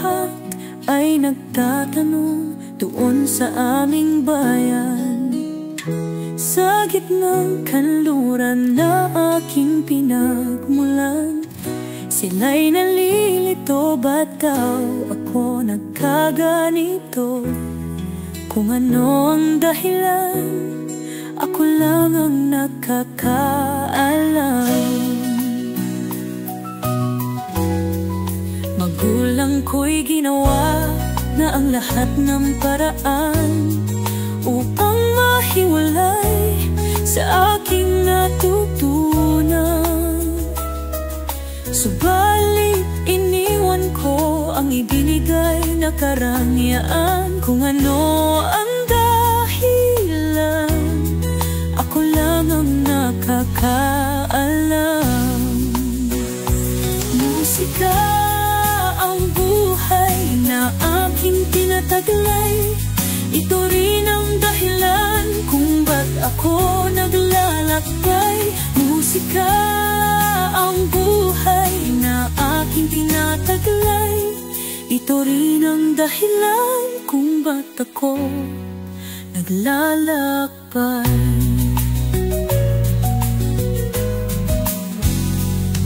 lahat ay nagtatanong doon sa aming bayan. Sa gitnang kanluran na aking pinagmulan, sila'y nalilito, ba't daw ako nagkaganito? Kung ano ang dahilan, ako lang ang nakakaalam. Magulang ko'y ginawa na ang lahat ng paraan upang mahiwalay sa aking natutunan. Subalit iniwan ko ang ibinigay na karangyaan. Kung ano ang dahilan, ako lang ang nakakaalam. Musika ang buhay na aking tinataglay. Ito rin ang dahilan kung ba't ako naglalakbay. Musika ang buhay na aking tinataglay. Ito rin ang dahilan kung ba't ako naglalakbay.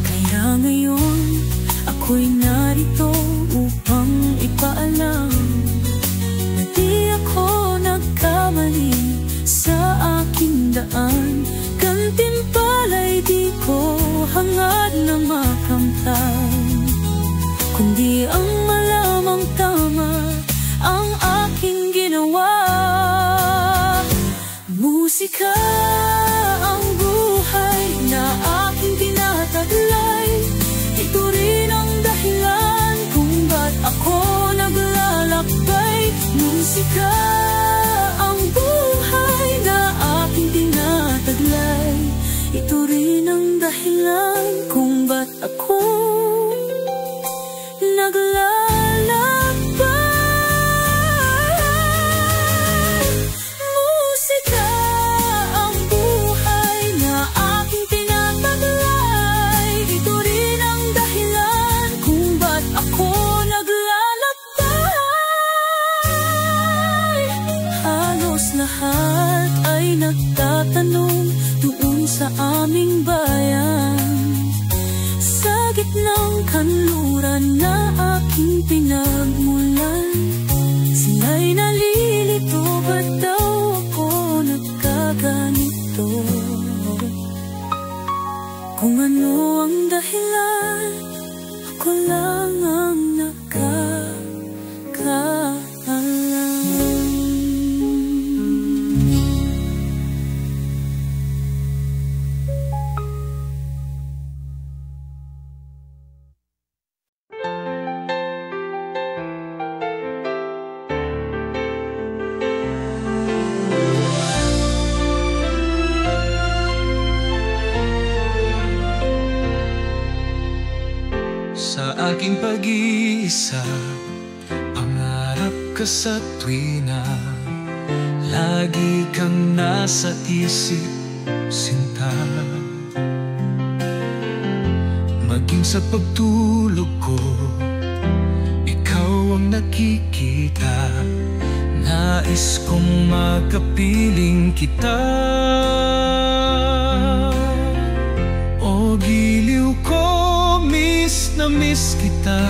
Kaya ngayon ako'y narito upang ipaalam na di ako nagkamali sa aking daan. Gantimpala'y di ko hangad na makamtan, kundi ang malamang tama ang aking ginawa. Musika ang buhay na aking tinataglay. Ito rin ang dahilan kung ba't ako naglalakbay. Musika ang buhay na aking tinataglay. Ito rin ang dahilan kung ba't ako naglalakbay. Musika ang buhay na aking tinataglay. Ito rin ang dahilan kung ba't ako naglalakbay. Halos lahat ay nagtatanong doon sa aming bayan. Sa gitnang kanluran na aking pinagmulan, sila'y nalilito, ba't daw ako nagkaganito? Kung ano ang dahilan, ako lang ang nakakaalam. Sa aking pag-iisa, pangarap ka sa tuwina. Lagi kang nasa isip, sinta. Maging sa pagtulog ko, ikaw ang nakikita. Nais kong makapiling kita. O giliw ko, miss na miss kita.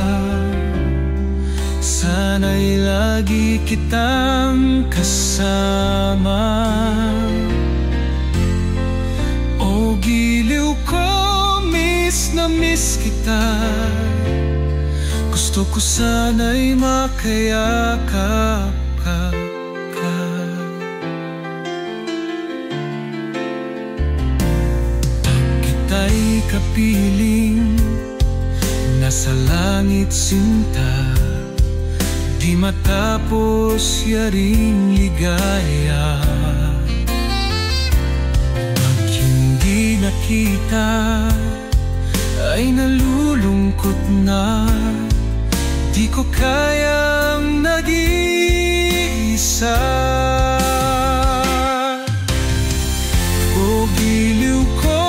Sana'y lagi kitang kasama. O giliw ko, miss na miss kita. Gusto ko sana'y makayakap ka. Kita'y kapiling nasa langit, sinta. Di matapos yaring ligaya. Pag hindi nakita, ay nalulungkot na. Di ko kayang nag-iisa. O giliw ko,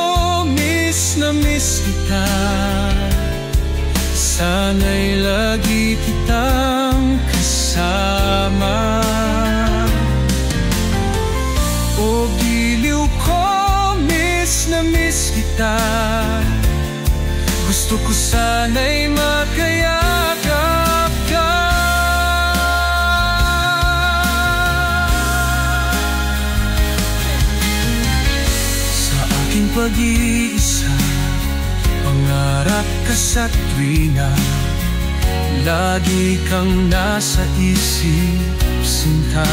miss na miss kita. Sana'y lagi kita mag-iisa, pangarap ka sa tuwina, lagi kang nasa isip, sinta.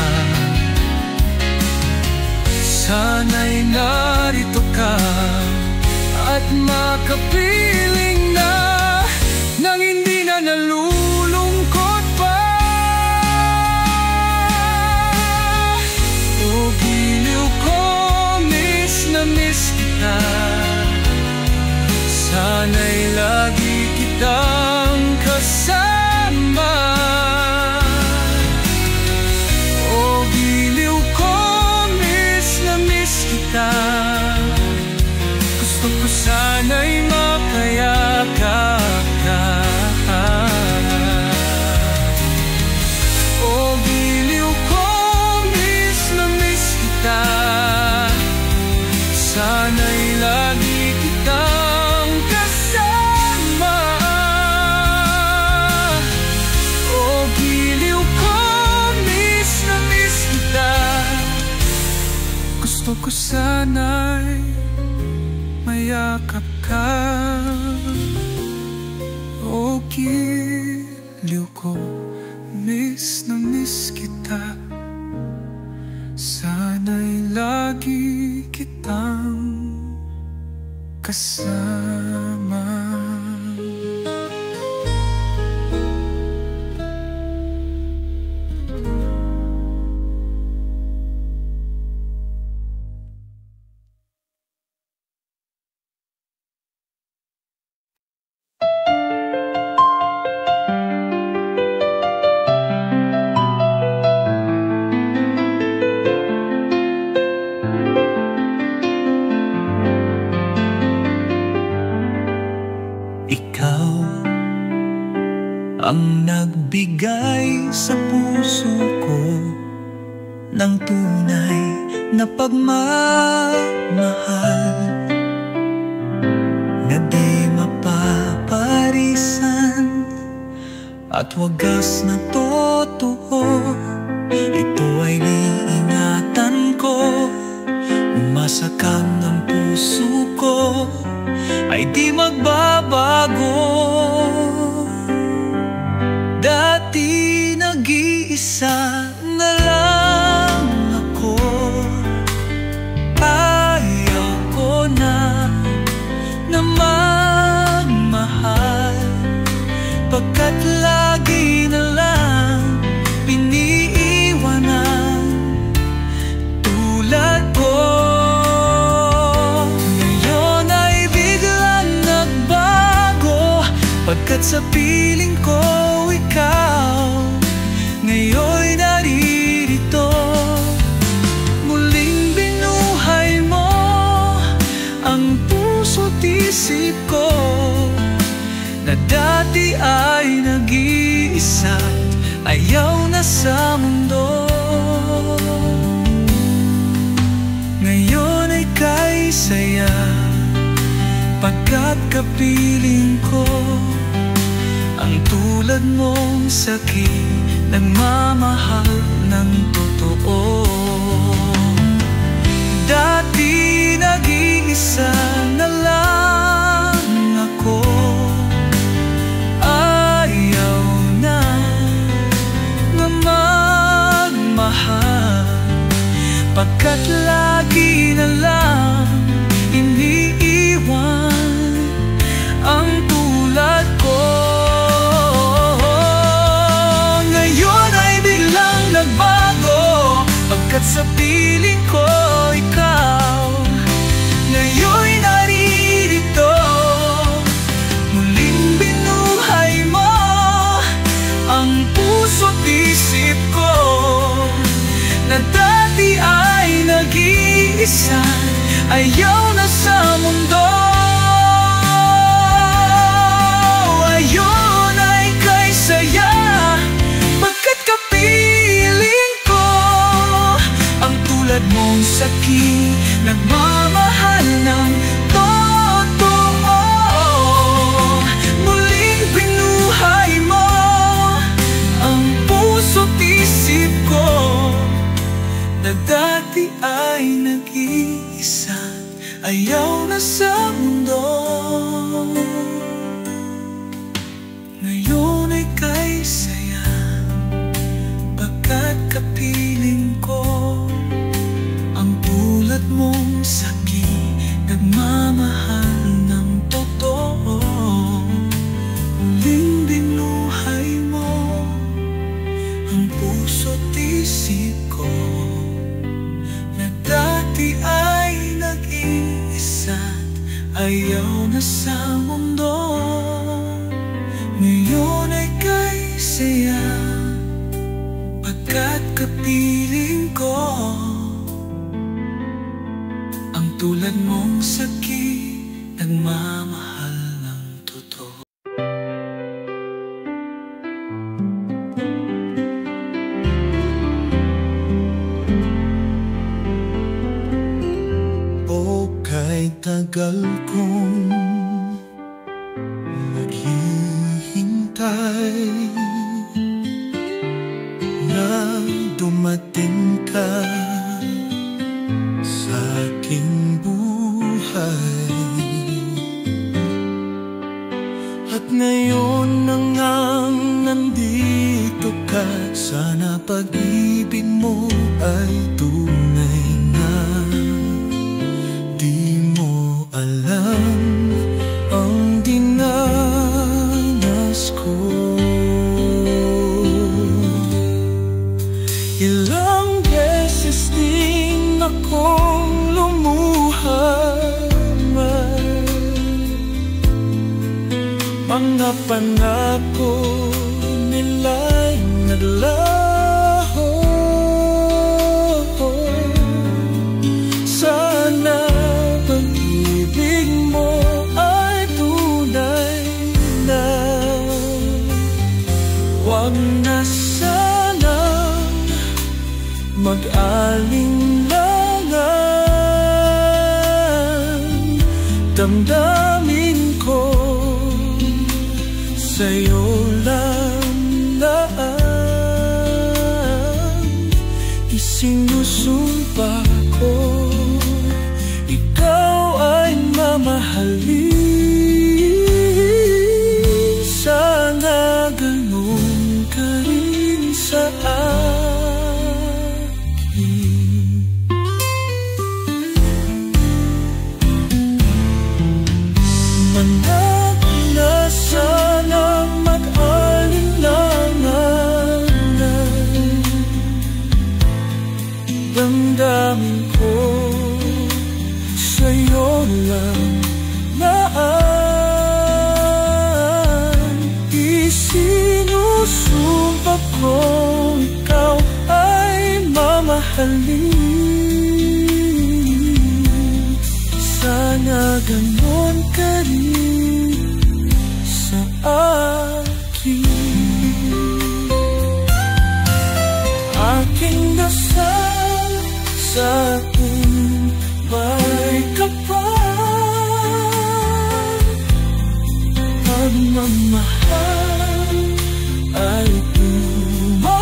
Sana'y narito ka at makapiling na nang hindi na nalulungkot pa. O giliw ko, miss na miss kita, sana'y lagi kitang kasama. O giliw ko, miss na miss kita, gusto ko sana'y makayakap ka. O giliw ko, miss na miss kita, sana'y lagi kitang kasama. O giliw ko, miss na miss kita, gusto ko sana'y mayakap ka. O giliw ko, miss na miss kita, sana'y lagi kitang kasama. Ang nagbigay sa puso ko ng tunay na pagmamahal, na di mapaparisan at wagas na totoo. Ito ay iingatan ko, masakam ng puso ko ay di magbabago. Dati nag-iisa na lang ako, ayaw ko na magmahal, pagkat lagi na lang iniiwanan tulad ko. Ngayon ay biglang nagbago, pagkat sa piling ko ikaw ngayon'y naririto. Muling binuhay mo ang puso't isip ko, na dati ay nag-iisa, ayaw na sa mundo. Ngayon ay kay saya, pagkat kapiling ko ang tulad mong sakit, nagmamahal ng totoo. Dati nag-iisa na lang ako, ayaw na magmahal, pagkat lagi na lang iniiwan ang tulad ko. Pagkat sa piling ko ikaw ngayon'y naririto. Muling binuhay mo ang puso't isip ko, na dati ay nag-iisa, ayaw na sa mundo. Ngayon ay kay saya, pagkat kapiling ko ang tulad mong sakit, nagmamahal ng totoo. Muling binuhay mo ang puso't isip ko, na dati ay nag-iisa, ayaw na sa mundo. Ngayon ay kay saya, pagkat kapiling ko ang tulad mong saki, nagmamahal ng totoo. Muling binuhay mo ang puso't isip ko, na dati ay nag-iisa't ayaw na sa mundo. Ngayon ay kay saya, pagkat kapiling ko ang tulad mong saki, nagmamahal ng totoo. O kay tagal kong naghihintay na dumating ka sa aking buhay. At ngayon na ngang nandito ka, sana pag-ibig mo ay tunay na. Di mo alam ang dinanas ko. Ilang beses din akong lumuha, mga pangako nila'y naglaho. Sana pag-ibig mo ay tunay na. Huwag na sanang mag-alinlangan, damdamin ko sa'yo lang laan. Isinusumpa ko, ikaw ay mamahalin. Sana ganun ka rin sa akin. Manak na sana mag-alinlangan, damdamin ko sa'yo lang laan. Isinusumpa ko, ikaw ay mamahalin. Sana ganon ka rin sa akin. Aking dasal sa aking may kapal, pagmamahal ay tumagal.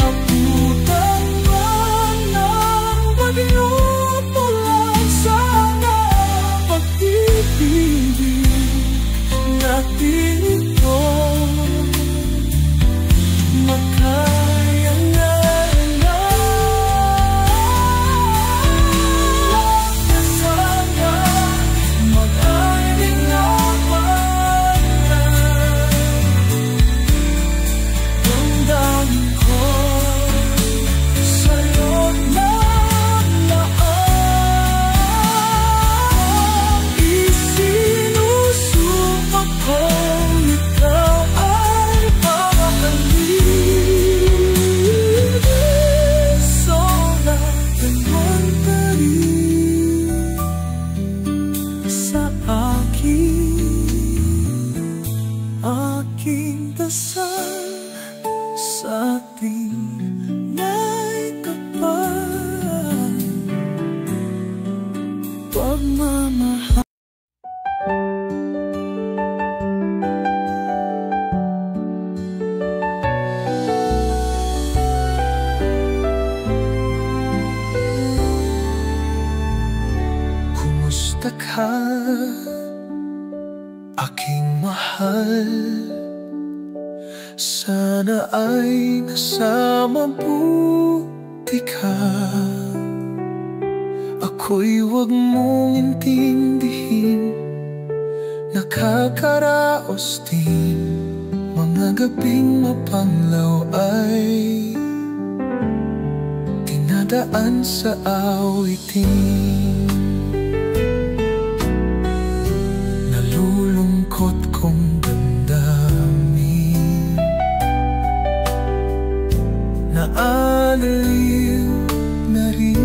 Abutan man ng bagyo, tulang sana pag-ibig natin ito. Makaya na sana damdamin ko sa'yo lang laan. Isinusumpa ko, ikaw ay mamahalin. Sana ganon ka rin sa akin. Aking dasal sa ating may kapal, pagmamahal. mahal, sana ay nasa mabuti ka. Ako'y huwag mong intindihin, nakakaraos din. Mga gabing mapanglaw ay dinadaan sa awitin. Nalulungkot kong damdamin, naaliw na rin.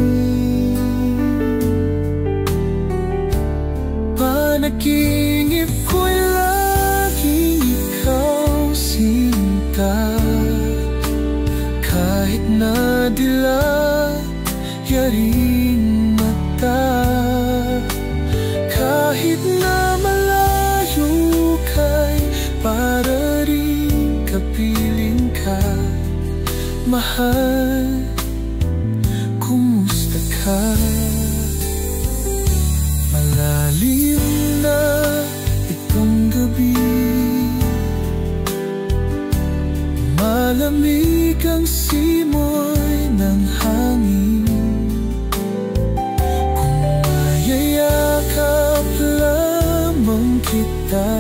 Panaginip ko'y laging ikaw sinta, kahit na dilayarin mata, kahit na malayo ka'y para rin kapiling ka. Mahal, kumusta ka? Malalim na itong gabi, malamig ang simoy ng hangin. Kung mayayakap lamang kita,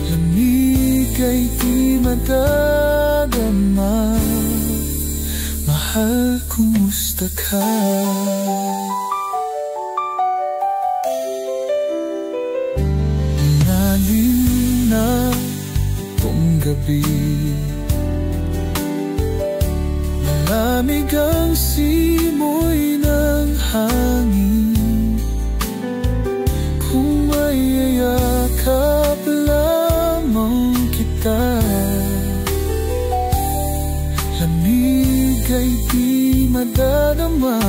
lamig ay di madadama. Mahal, kumusta ka? Malalim na itong gabi, malamig ang simoy ng hangin. Kung mayayakap lamang kita, lamig ay di madadama.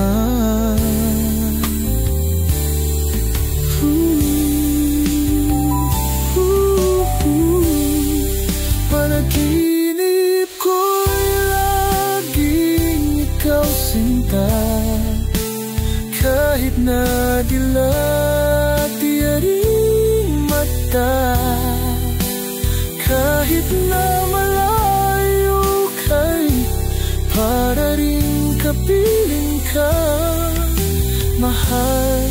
Panaginip ko'y laging ikaw sinta, kahit na dilayarin mata, kahit na malayo ka'y para rin kapiling ka. Mahal,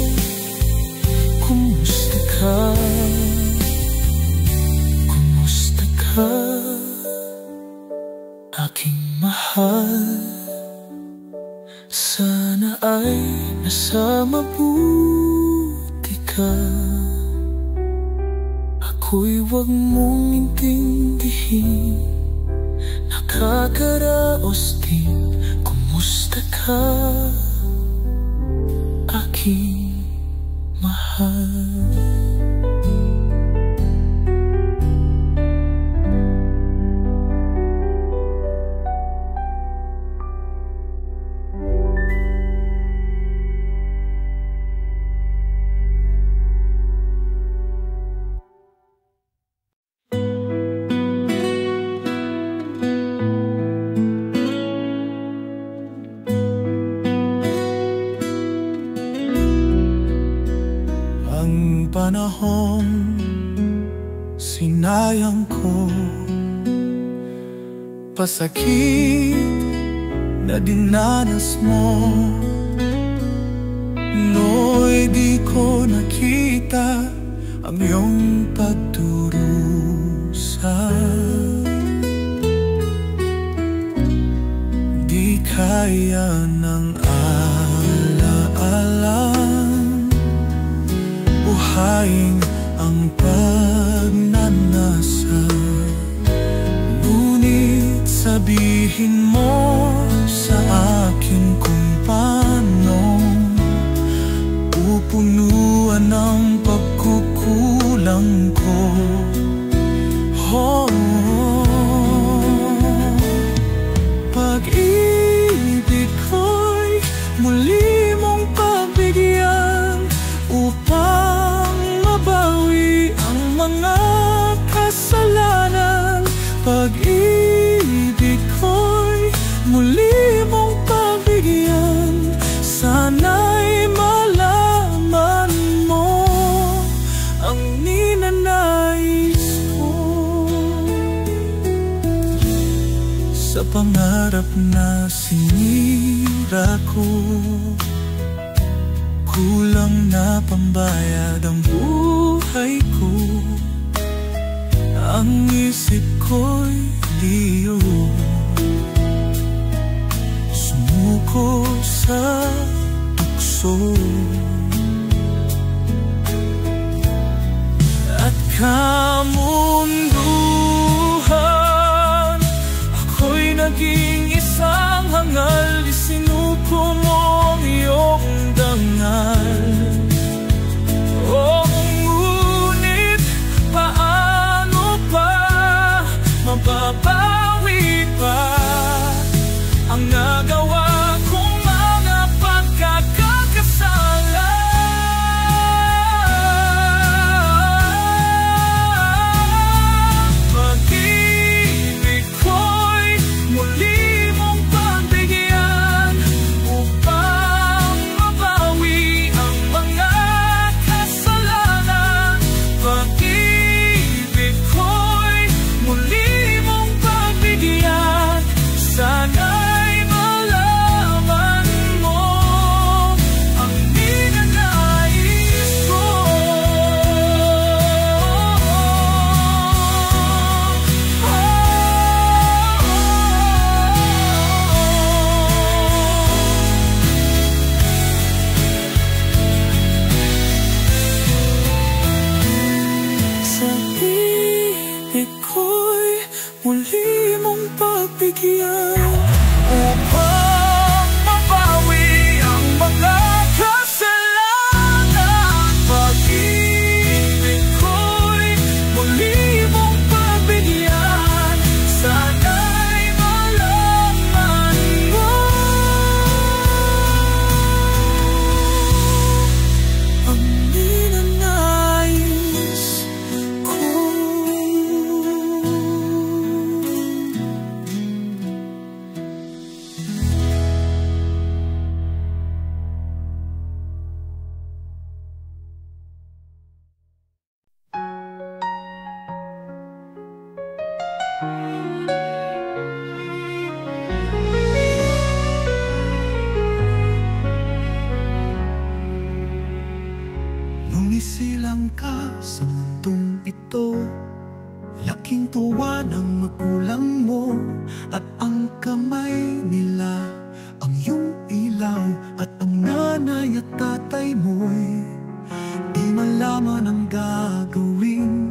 kumusta ka? Kumusta ka, aking mahal? Sana ay nasa mabuti ka. Ako'y huwag mong intindihin, nakakaraos din. Kumusta ka, aking mahal? Panahon sinayang ko, pasakit na dinanas mo. No'y di ko nakita ang iyong pagdurusa. Di kaya ng ala-alang buhayin ang pagnanasa. Ngunit sabihin mo sa akin kung paano pupunuan ang pagkukulang ko. Oh, pag-ibig ko'y muli mong pagbigyan upang mabawi ang mga kasalanan. Pag-ibig ko'y muli mong pagbigyan, sana'y malaman mo ang ninanais ko. Sa pangarap na sinira ko, kulang na pambayad ang buhay ko. Ang isip ko'y liyo, sumuko sa tukso. At kamunduhan, ako'y naging isang hangal. Isinuko mo ang iyong dangal. Oh, ngunit paano pa mababawi pa ang nagawa kong mga pagkakasala? Pag-ibig ko'y muli mong pagbigyan upang mabawi ang mga kasalanan. Pag-ibig ko'y muli mong pagbigyan. Sana'y malaman mo ang ninanais ko. Sa ibig ko'y muli mong pagbigyan upang mabawi ang mga kasalanan. Pag-ibig ko'y muli mong pagbigyan. Sana'y malaman mo ang ninanais ko. Nung isilang ka sa mundong ito, laking tuwa ng magulang mo at ang kamay nila, ang iyong ilaw at ang nanay at tatay mo'y di malaman ang gagawin.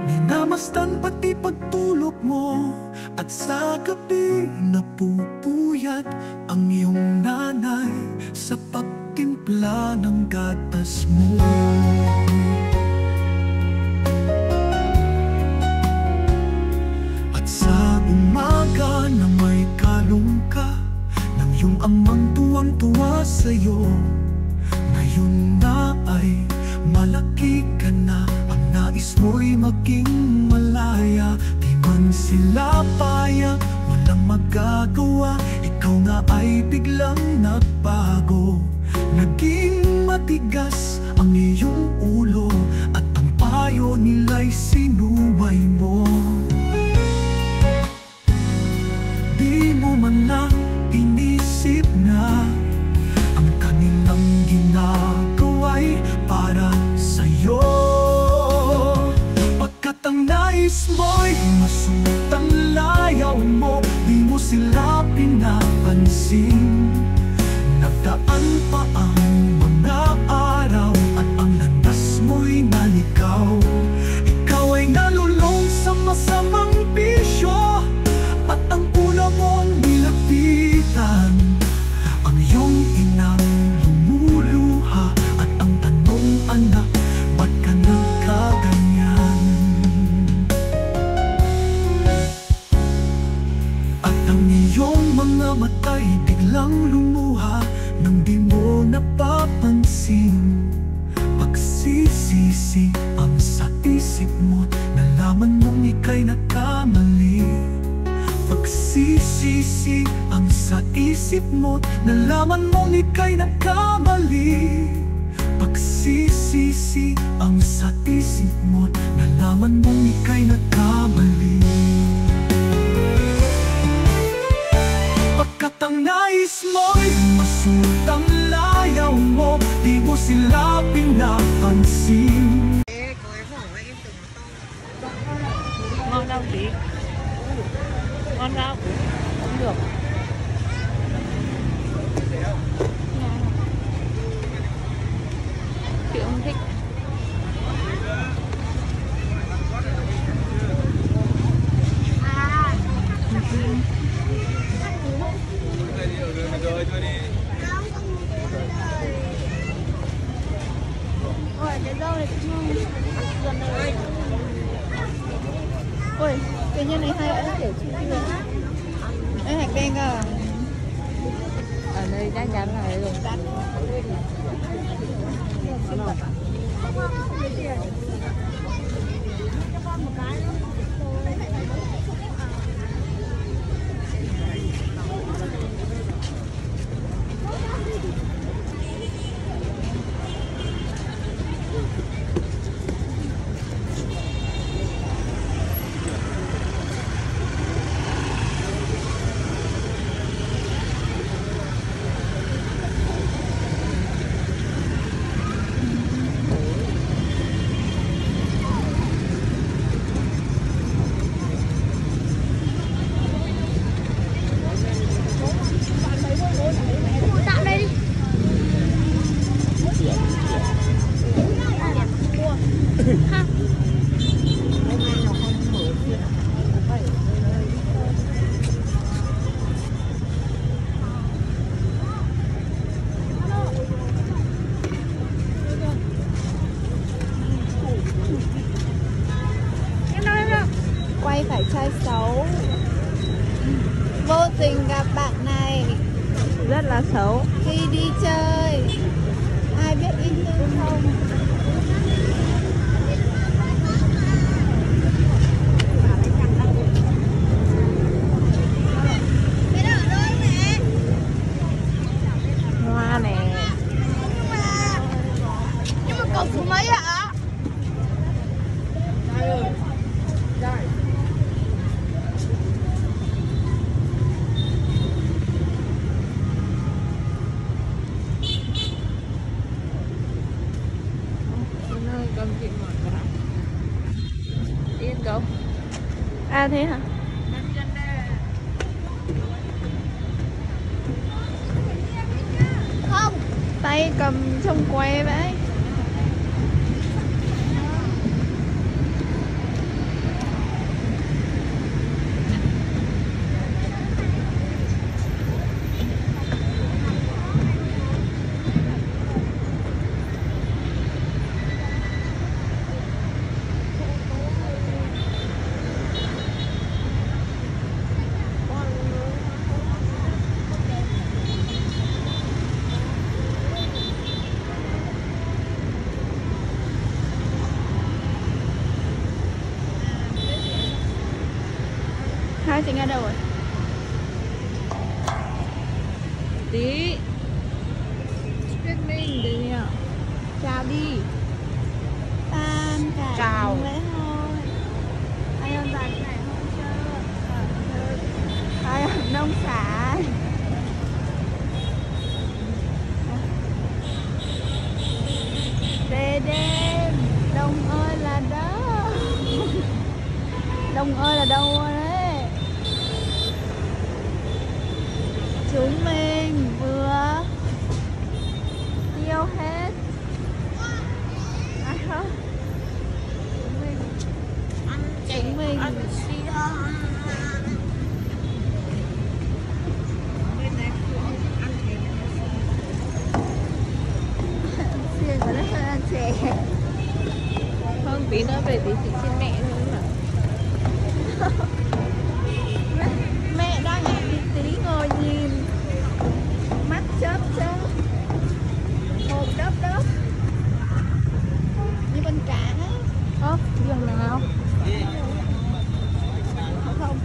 Minamasdan pati pagtulog mo at sa gabi napupuyat ang iyong nanay sa pagtimpla ng gatas mo. At sa umaga na may kalong ka ng iyong amang tuwang-tuwa sa'yo, ngayon na ay malaki ka na, ang nais mo'y maging malaya. Di man sila payag, walang magagawa, ikaw nga ay biglang nagbago. Naging matigas ang iyong ulo at ang payo nila'y sinuway mo. Di mo man lang inisip na ang kanilang ginagawa'y para sa'yo. Pagkat ang nais mo'y masutang layaw mo, di mo sila pinapansin. Nagdaan pa ang mga araw at ang landas mo'y naligaw. Ikaw ay nalulong sa masamang bisyo at ang una mong nilapitan ang iyong inang lumuluha at ang tanong, anak, ba't ka nagkaganyan? At ang iyong mga mata'y biglang lumuha nang di mo napapansin. Pagsisisi ang sa isip mo, nalaman mong ika'y nagkamali. Pagsisisi ang sa isip mo, nalaman mong ika'y nagkamali. Pagsisisi nagsisisi ang sa isip mo't nalaman mong ika'y nagkamali. Pagkat ang nais mo'y masultang layaw mo, di mo sila pinapansin. Ngon đâu chị? Ngon đâu? Không được. Chị không thích. Ôi, cái rau này cũng ngon. Gần đây. Ôi, cái nhân này hay ấy kiểu chị chưa. Đây hạt đen à. Ở đây chắc chắn là dùng cắt. Quay phải trai xấu. Vô tình gặp bạn này Rất là xấu. khi đi chơi. Ai biết in tư không? Hoa nè. Nhưng mà cậu số mấy ạ? Cầm chị ngồi cả. Yên cậu. À thế hả? Không. Tay cầm trông que vậy. Hai chị nghe đâu rồi? Tí. Thuyết minh đấy nhỉ? Chào đi. Tan cả Chào. vậy thôi. Ai ăn dài cái này không chưa? Ai ăn nông sản. Đê đêm. Đông ơi là đó. Đông ơi là đâu đấy? Chúng mình vừa tiêu hết. Ai không? Chúng mình Xuyên có đất hơn ăn chè. Không, tí nữa về tí chị xin mẹ thôi mà. Mẹ đang ở tí ngồi nhìn. Mắt chớp chớp. Hộp đớp đớp. Như con cá ấy. Ơ, đường nào? Không.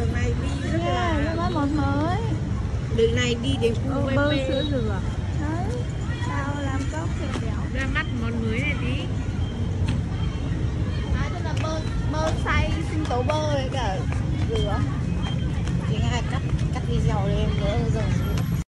đường này đi rất là nó một mới. đường này đi đến khu Bơ sữa dừa. đấy sao làm cốc thì đéo Ra mắt món mới này tí. tức là bơ xay sinh tố bơ với cả dừa. Chính là cắt video để em đỡ rồi